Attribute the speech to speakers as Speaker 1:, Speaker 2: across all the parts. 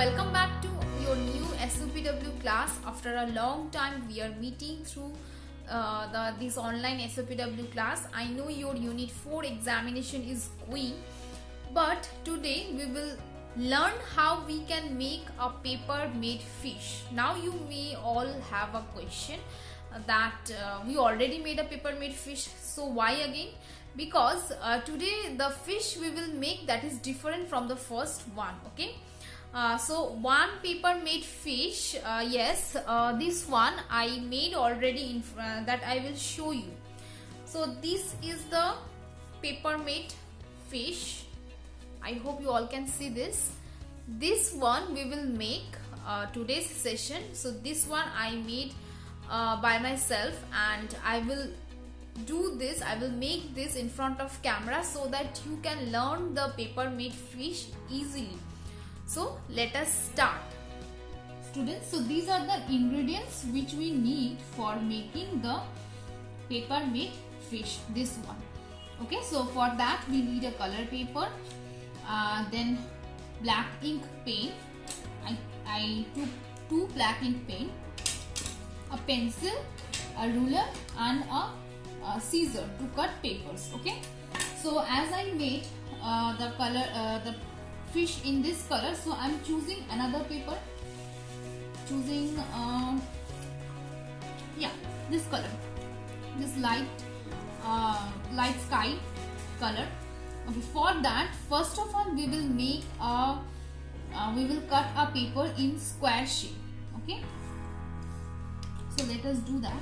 Speaker 1: welcome back to your new SOPW class. After a long time, we are meeting through this online SOPW class. I know your Unit 4 examination is going, but today we will learn how we can make a paper made fish. Now you may all have a question that we already made a paper made fish, so why again? Because today the fish we will make that is different from the first one. Okay, so one paper made fish, this one I made already that I will show you. So this is the paper made fish. I hope you all can see this. This one we will make today's session. So this one I made by myself, and I will do this, I will make this in front of camera so that you can learn the paper made fish easily. So let us start, students. So these are the ingredients which we need for making the paper made fish, this one. Okay, so for that we need a color paper, then black ink pen. I took 2 black ink pen, a pencil, a ruler and a scissor to cut papers. Okay, so as I made the color the fish in this color, so I am choosing another paper, choosing this color, this light sky color. Okay, for that first of all we will make we will cut a paper in square shape. Okay, so let us do that.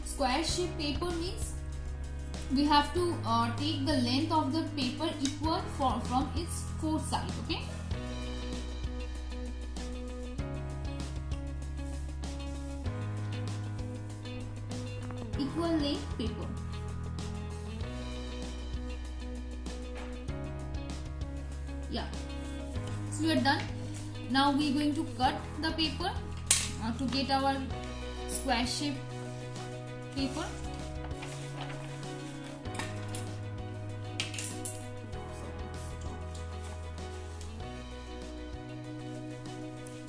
Speaker 1: Square shape paper means we have to take the length of the paper equal from its 4 sides. Okay, equal length paper. Yeah, so we are done. Now we are going to cut the paper to get our square shape paper.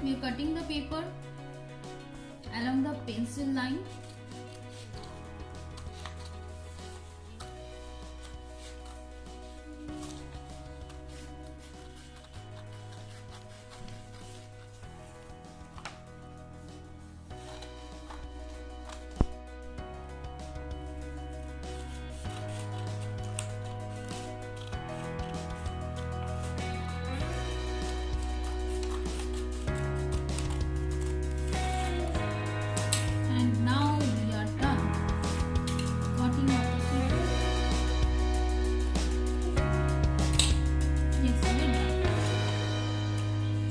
Speaker 1: We are cutting the paper along the pencil line.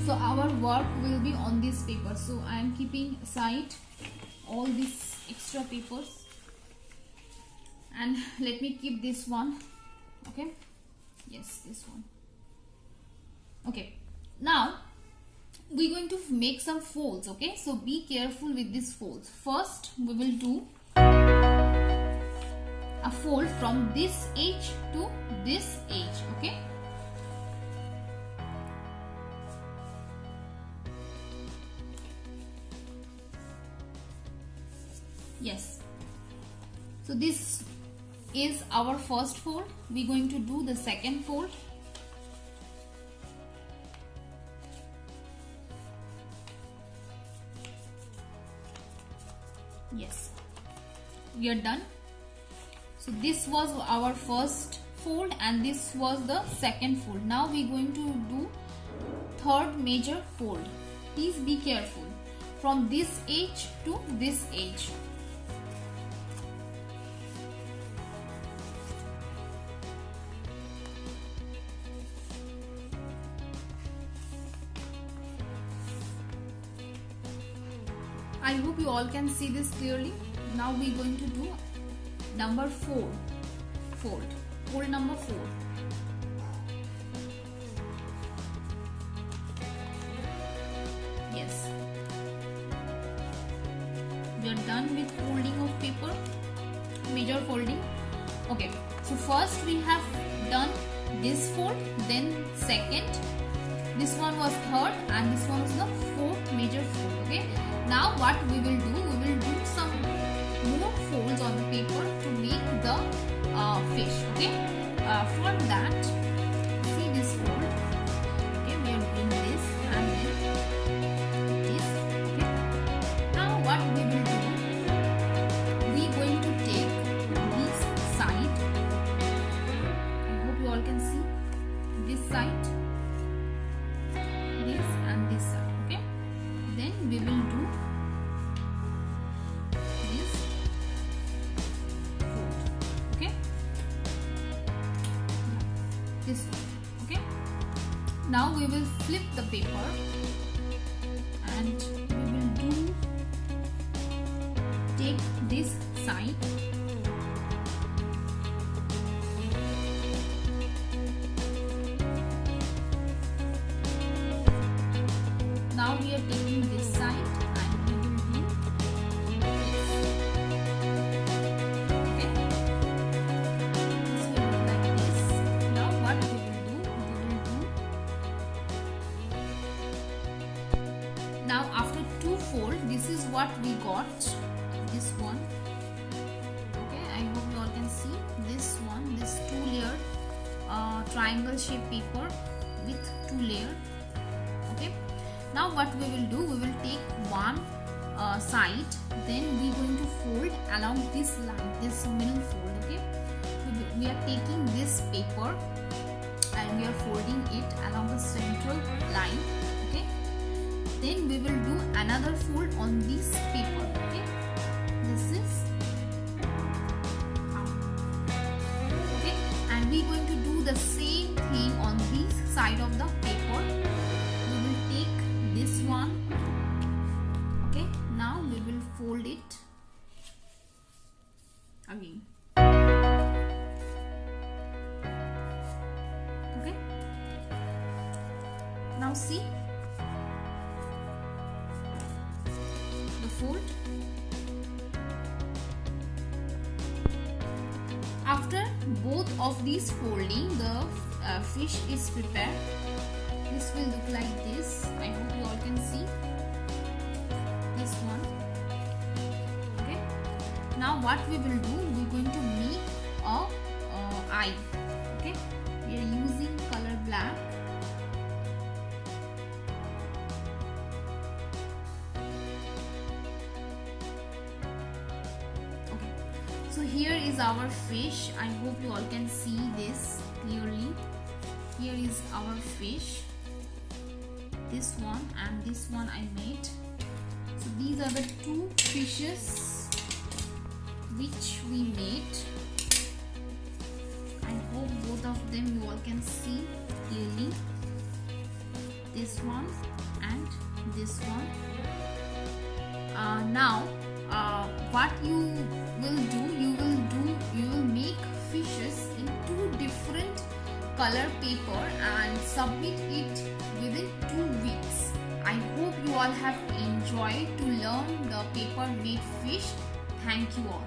Speaker 1: So our work will be on this paper. So I am keeping aside all these extra papers, and let me keep this one. Okay, yes, this one. Okay, now we're going to make some folds. Okay, so be careful with these folds. First we will do a fold from this edge to this edge. Okay, yes, so this is our first fold. We're going to do the second fold. Yes, we are done. So this was our first fold and this was the second fold. Now we're going to do third major fold. Please be careful from this edge to this edge. I hope you all can see this clearly. Now we're going to do number 4 fold number 4. Yes, we are done with folding of paper, major folding. Okay, so first we have done this fold, then second, This one was third and this one is the fourth major fold. Okay. Now what we will do? We will do some more folds on the paper to make the fish. Okay. For that, see this fold. Okay, we are doing this and then this. Okay. Now what we will do? We are going to take this side. I hope you all can see this side, this and this side. Okay. Then we will do this fold. Okay. This one. Okay. Now we will flip the paper and we will take this side. Now we are taking this side and we will do this. Okay. This will look like this. Now what we will do? Now after two fold, this is what we got. This one. Okay. I hope you all can see this one. This 2-layered triangle shaped paper with 2 layers. Okay. Now what we will do, we will take one side, then we are going to fold along this line, this middle fold. Okay, we are taking this paper and we are folding it along the central line. Okay, then we will do another fold on this paper. Okay, this is okay, and we are going to do the same thing on this side of the paper. This one. Okay, now we will fold it again. Okay, now see the fold. After both of these folding, the fish is prepared. This will look like this. I hope you all can see this one. Okay. Now what we will do? We are going to make a eye. Okay. We are using color black. Okay. So here is our fish. I hope you all can see this clearly. Here is our fish. This one and this one I made. So these are the two fishes which we made. I hope both of them you all can see clearly. This one and this one. Now what you will do, you will make fishes in two different color paper and submit it within 2 weeks. I hope you all have enjoyed to learn the paper made fish. Thank you all.